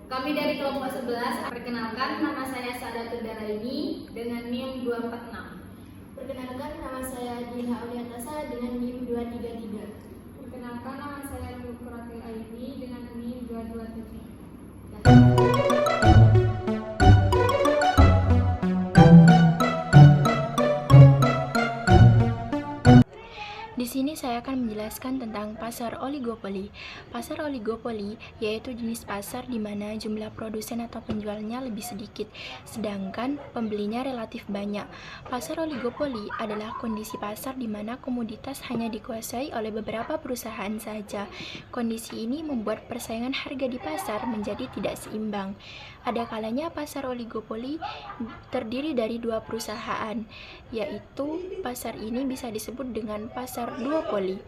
Kami dari kelompok 11, perkenalkan nama saya Sadatul Daraini dengan NIM 246. Perkenalkan, nama saya Dilha Auliantasa dengan NIM 233. Perkenalkan, nama saya Nurquratil Aini dengan NIM 227. Di sini saya akan menjelaskan tentang pasar oligopoli. Pasar oligopoli yaitu jenis pasar di mana jumlah produsen atau penjualnya lebih sedikit, sedangkan pembelinya relatif banyak. Pasar oligopoli adalah kondisi pasar di mana komoditas hanya dikuasai oleh beberapa perusahaan saja. Kondisi ini membuat persaingan harga di pasar menjadi tidak seimbang. Ada kalanya pasar oligopoli terdiri dari dua perusahaan, yaitu pasar ini bisa disebut dengan pasar duopoli.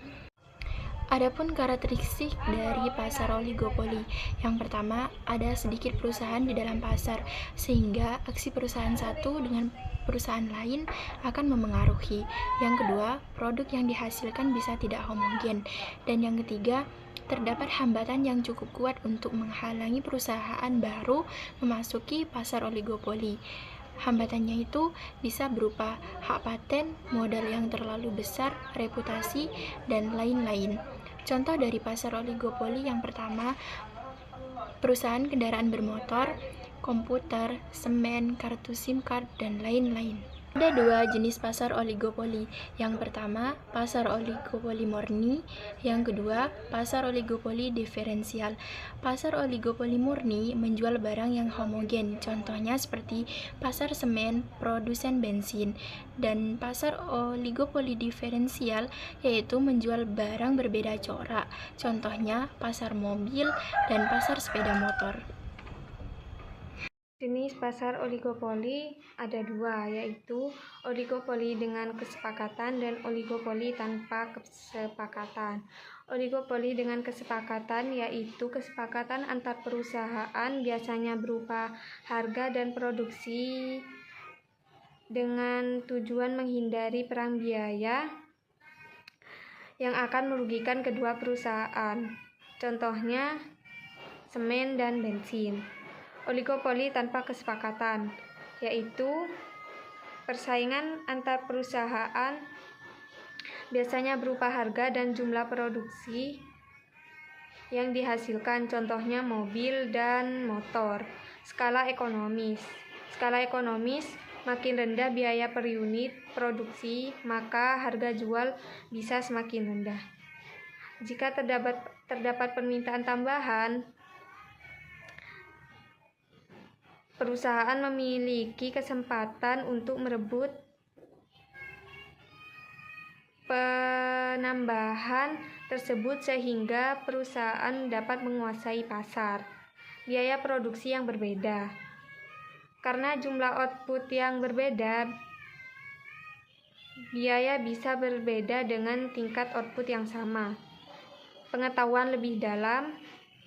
Adapun karakteristik dari pasar oligopoli, yang pertama ada sedikit perusahaan di dalam pasar, sehingga aksi perusahaan satu dengan perusahaan lain akan memengaruhi. Yang kedua, produk yang dihasilkan bisa tidak homogen. Dan yang ketiga, terdapat hambatan yang cukup kuat untuk menghalangi perusahaan baru memasuki pasar oligopoli. Hambatannya itu bisa berupa hak paten, modal yang terlalu besar, reputasi, dan lain-lain. Contoh dari pasar oligopoli yang pertama, perusahaan kendaraan bermotor, komputer, semen, kartu SIM card, dan lain-lain. Ada dua jenis pasar oligopoli. Yang pertama, pasar oligopoli murni. Yang kedua, pasar oligopoli diferensial. Pasar oligopoli murni menjual barang yang homogen. Contohnya seperti pasar semen, produsen bensin. Dan pasar oligopoli diferensial yaitu menjual barang berbeda corak. Contohnya pasar mobil dan pasar sepeda motor. Jenis pasar oligopoli ada dua, yaitu oligopoli dengan kesepakatan dan oligopoli tanpa kesepakatan. Oligopoli dengan kesepakatan yaitu kesepakatan antar perusahaan, biasanya berupa harga dan produksi dengan tujuan menghindari perang biaya yang akan merugikan kedua perusahaan. Contohnya semen dan bensin. Oligopoli tanpa kesepakatan, yaitu persaingan antar perusahaan, biasanya berupa harga dan jumlah produksi yang dihasilkan, contohnya mobil dan motor. Skala ekonomis. Skala ekonomis, makin rendah biaya per unit produksi, maka harga jual bisa semakin rendah. Jika terdapat permintaan tambahan, perusahaan memiliki kesempatan untuk merebut penambahan tersebut sehingga perusahaan dapat menguasai pasar. Biaya produksi yang berbeda. Karena jumlah output yang berbeda, biaya bisa berbeda dengan tingkat output yang sama. Pengetahuan lebih dalam,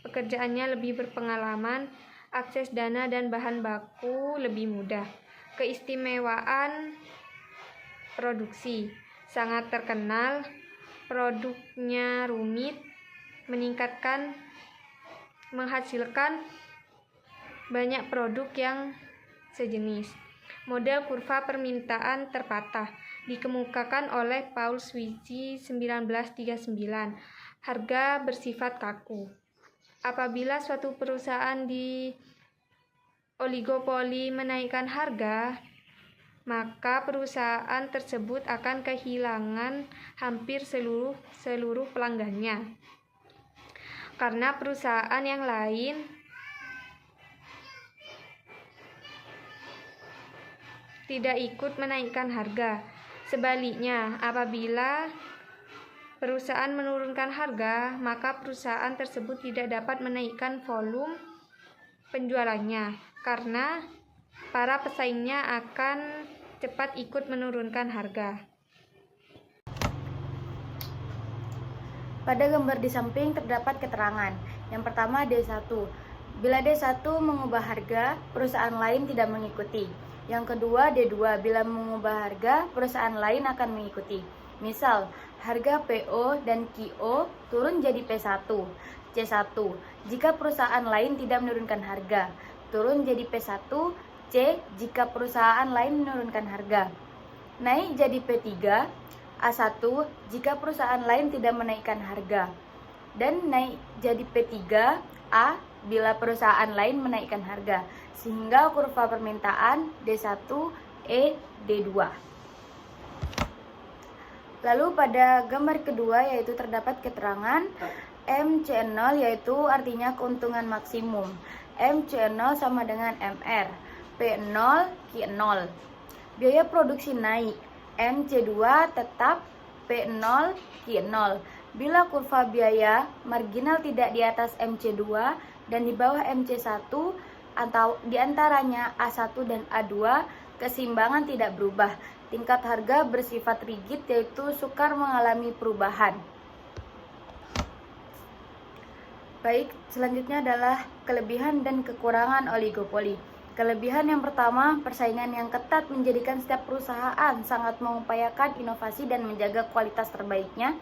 pekerjaannya lebih berpengalaman, akses dana dan bahan baku lebih mudah. Keistimewaan produksi sangat terkenal, produknya rumit, menghasilkan banyak produk yang sejenis. Model kurva permintaan terpatah dikemukakan oleh Paul Sweezy 1939. Harga bersifat kaku. Apabila suatu perusahaan di oligopoli menaikkan harga, maka perusahaan tersebut akan kehilangan hampir seluruh pelanggannya. Karena perusahaan yang lain tidak ikut menaikkan harga. Sebaliknya, apabila perusahaan menurunkan harga, maka perusahaan tersebut tidak dapat menaikkan volume penjualannya karena para pesaingnya akan cepat ikut menurunkan harga. Pada gambar di samping terdapat keterangan. Yang pertama D1. Bila D1 mengubah harga, perusahaan lain tidak mengikuti. Yang kedua D2. Bila mengubah harga, perusahaan lain akan mengikuti. Misal, harga PO dan QO turun jadi P1. C1. Jika perusahaan lain tidak menurunkan harga, turun jadi P1. C. Jika perusahaan lain menurunkan harga, naik jadi P3. A1. Jika perusahaan lain tidak menaikkan harga, dan naik jadi P3. A. Bila perusahaan lain menaikkan harga, sehingga kurva permintaan D1, E, D2. Lalu pada gambar kedua yaitu terdapat keterangan MC0 yaitu artinya keuntungan maksimum. MC0 sama dengan MR, P0, Q0. Biaya produksi naik, MC2 tetap, P0, Q0. Bila kurva biaya marginal tidak di atas MC2 dan di bawah MC1 atau di antaranya A1 dan A2, keseimbangan tidak berubah. Tingkat harga bersifat rigid yaitu sukar mengalami perubahan. Baik, selanjutnya adalah kelebihan dan kekurangan oligopoli. Kelebihan yang pertama, persaingan yang ketat menjadikan setiap perusahaan sangat mengupayakan inovasi dan menjaga kualitas terbaiknya.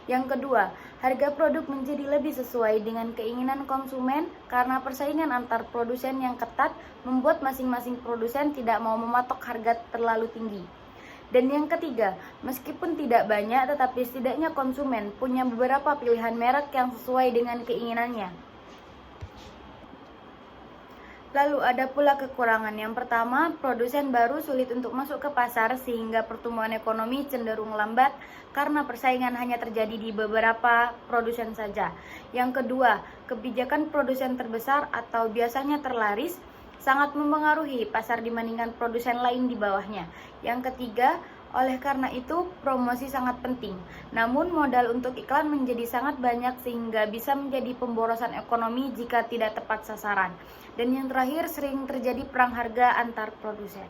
Yang kedua, harga produk menjadi lebih sesuai dengan keinginan konsumen karena persaingan antar produsen yang ketat membuat masing-masing produsen tidak mau mematok harga terlalu tinggi. Dan yang ketiga, meskipun tidak banyak tetapi setidaknya konsumen punya beberapa pilihan merek yang sesuai dengan keinginannya. Lalu ada pula kekurangan. Yang pertama, produsen baru sulit untuk masuk ke pasar sehingga pertumbuhan ekonomi cenderung lambat karena persaingan hanya terjadi di beberapa produsen saja. Yang kedua, kebijakan produsen terbesar atau biasanya terlaris sangat mempengaruhi pasar dibandingkan produsen lain di bawahnya. Yang ketiga, oleh karena itu promosi sangat penting. Namun modal untuk iklan menjadi sangat banyak sehingga bisa menjadi pemborosan ekonomi jika tidak tepat sasaran. Dan yang terakhir, sering terjadi perang harga antar produsen.